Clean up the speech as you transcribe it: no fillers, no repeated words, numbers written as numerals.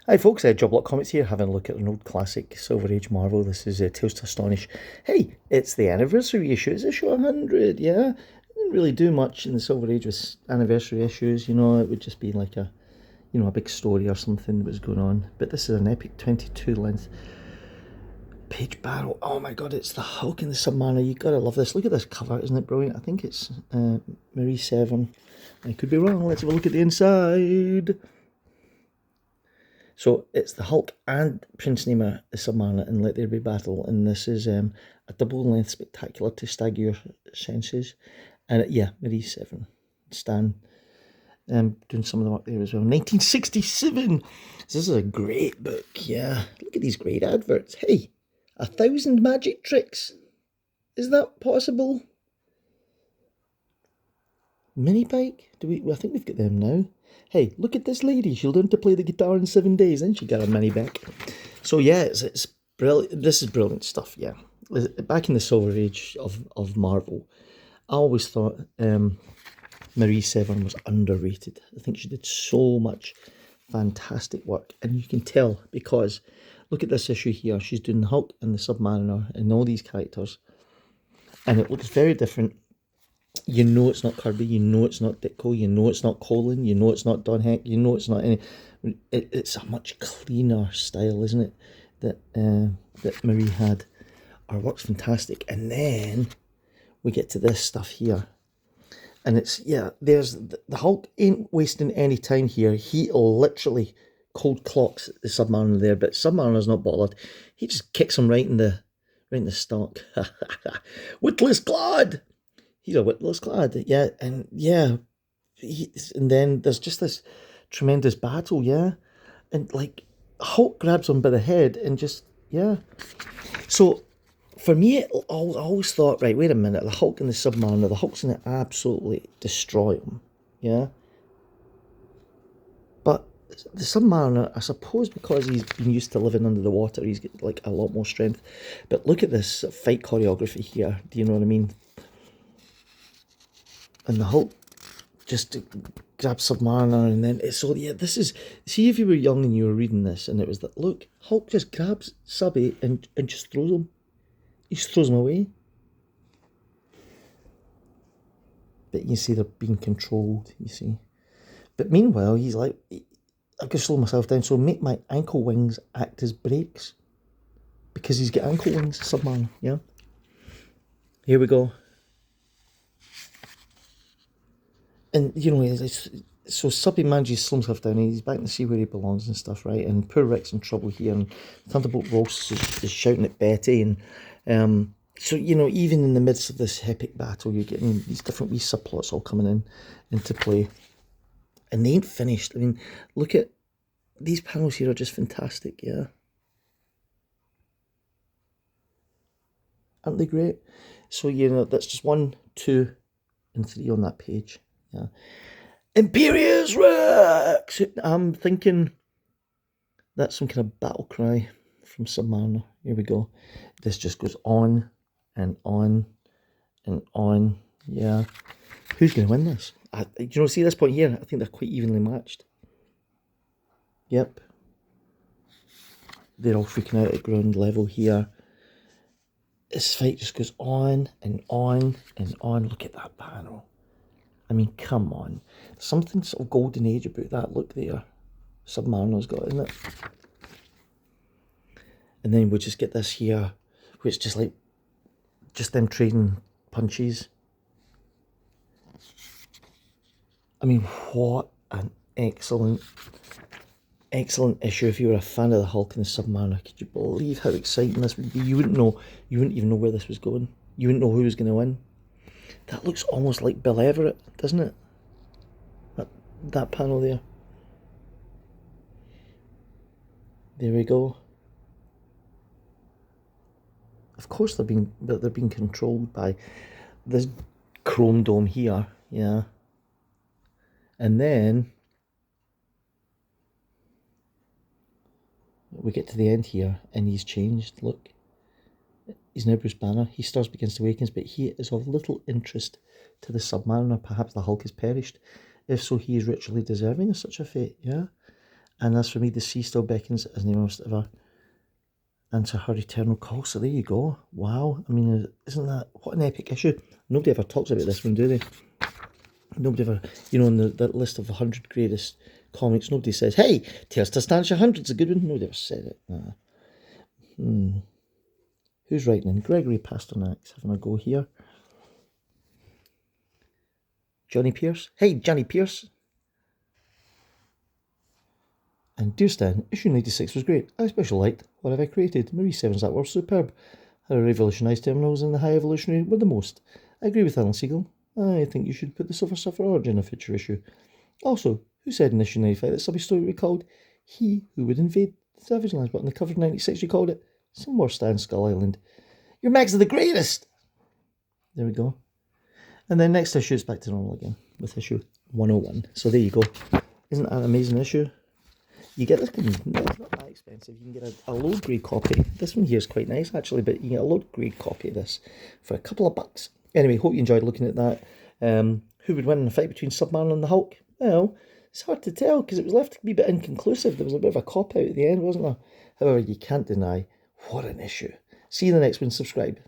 Hi folks, Job Comics here, having a look at an old classic Silver Age Marvel. This is Tales to Astonish. Hey, it's the anniversary issue. It's issue 100, yeah? Didn't really do much in the Silver Age with anniversary issues, it would just be like a big story or something that was going on. But this is an epic 22 length page battle. Oh my god, it's the Hulk and the Submariner. You gotta love this. Look at this cover, isn't it brilliant? I think it's Marie Severin. I could be wrong. Let's have a look at the inside. So it's the Hulk and Prince Namor, the Submariner, and Let There Be Battle. And this is a double length spectacular to stagger your senses. And yeah, Marie Severin, Stan, doing some of the work there as well. 1967. This is a great book. Yeah, look at these great adverts. Hey, 1,000 magic tricks. Is that possible? Mini bike? I think we've got them now. Hey, look at this lady. She'll learn to play the guitar in 7 days, and she got a mini bike. So yeah, it's brilliant. This is brilliant stuff. Yeah, back in the Silver Age of Marvel, I always thought Marie Severin was underrated. I think she did so much fantastic work, and you can tell because look at this issue here. She's doing the Hulk and the Submariner and all these characters, and it looks very different. You know it's not Kirby, you know it's not Ditko, you know it's not Colin, you know it's not Don Heck, you know it's not any. It's a much cleaner style, isn't it? That Marie had. Our work's fantastic, and then we get to this stuff here, and there's the Hulk ain't wasting any time here. He literally cold clocks the Submariner there, but Submariner's not bothered. He just kicks him right in the stomach. Witless Glad. He's a witless glad, yeah, and yeah, and then there's just this tremendous battle, yeah, and like Hulk grabs him by the head and just yeah. So for me, I always thought, right, wait a minute, the Hulk and the Submariner, the Hulk's gonna absolutely destroy him, yeah, but the Submariner, I suppose, because he's been used to living under the water, he's got like a lot more strength. But look at this fight choreography here. Do you know what I mean? And the Hulk just grabs Submariner, and then it's so yeah. This is see if you were young and you were reading this, and it was that look, Hulk just grabs Subby and just throws him. He just throws him away. But you see they're being controlled. You see, but meanwhile he's like, I've got to slow myself down, so make my ankle wings act as brakes because he's got ankle wings. Submariner, yeah. Here we go. And so Subby manages to slow himself down, and he's back to see where he belongs and stuff, right? And poor Rick's in trouble here, and Thunderbolt Ross is shouting at Betty, and so even in the midst of this epic battle, you're getting these different wee subplots all coming into play, and they ain't finished. I mean, look at these panels here are just fantastic, yeah, aren't they great? So that's just 1, 2, and 3 on that page, yeah. Imperius Rex! I'm thinking that's some kind of battle cry from Submariner. Here we go. This just goes on and on and on. Yeah. Who's going to win this? See this point here? I think they're quite evenly matched. Yep. They're all freaking out at ground level here. This fight just goes on and on and on. Look at that panel. I mean, come on. Something sort of golden age about that look there. Submariner's got, isn't it? And then we just get this here, where it's just like, just them trading punches. I mean, what an excellent issue. If you were a fan of the Hulk and the Submariner, could you believe how exciting this would be? You wouldn't even know where this was going. You wouldn't know who was going to win. That looks almost like Bill Everett, doesn't it? That panel there. There we go. Of course they're being controlled by this chrome dome here, yeah. And then we get to the end here, and he's changed. Look, he's now Bruce Banner. He still begins to awaken, but he is of little interest to the Submariner. Perhaps the Hulk has perished. If so, he is ritually deserving of such a fate, yeah? And as for me, the sea still beckons as Nemo must ever answer her eternal call. So there you go. Wow. I mean, isn't that, what an epic issue. Nobody ever talks about this one, do they? Nobody ever, you know, in that list of 100 greatest comics, nobody says, hey, Tales to Astonish 100's a good one. Nobody ever said it. Who's writing in? Gregory Pasternak's having a go here. Johnny Pierce. Hey, Johnny Pierce. And Dear Stan, issue 96 was great. I especially liked What Have I Created. Marie Seven's artwork was superb. How revolutionised terminals and the high evolutionary were the most. I agree with Alan Siegel. I think you should put the Silver Surfer origin in a future issue. Also, who said in issue 95 that Subby story would be called He Who Would Invade the Savage Lands, but on the cover of 96 you called it Some More Stan Skull Island. Your Mags are the greatest! There we go. And then next issue is back to normal again with issue 101. So there you go. Isn't that an amazing issue? You get this, it's not that expensive. You can get a low grade copy. This one here is quite nice actually, but you can get a low grade copy of this for a couple of bucks. Anyway, hope you enjoyed looking at that. Who would win in a fight between Submariner and the Hulk? Well, it's hard to tell because it was left a wee bit inconclusive. There was a bit of a cop out at the end, wasn't there? However, you can't deny what an issue. See you in the next one. Subscribe.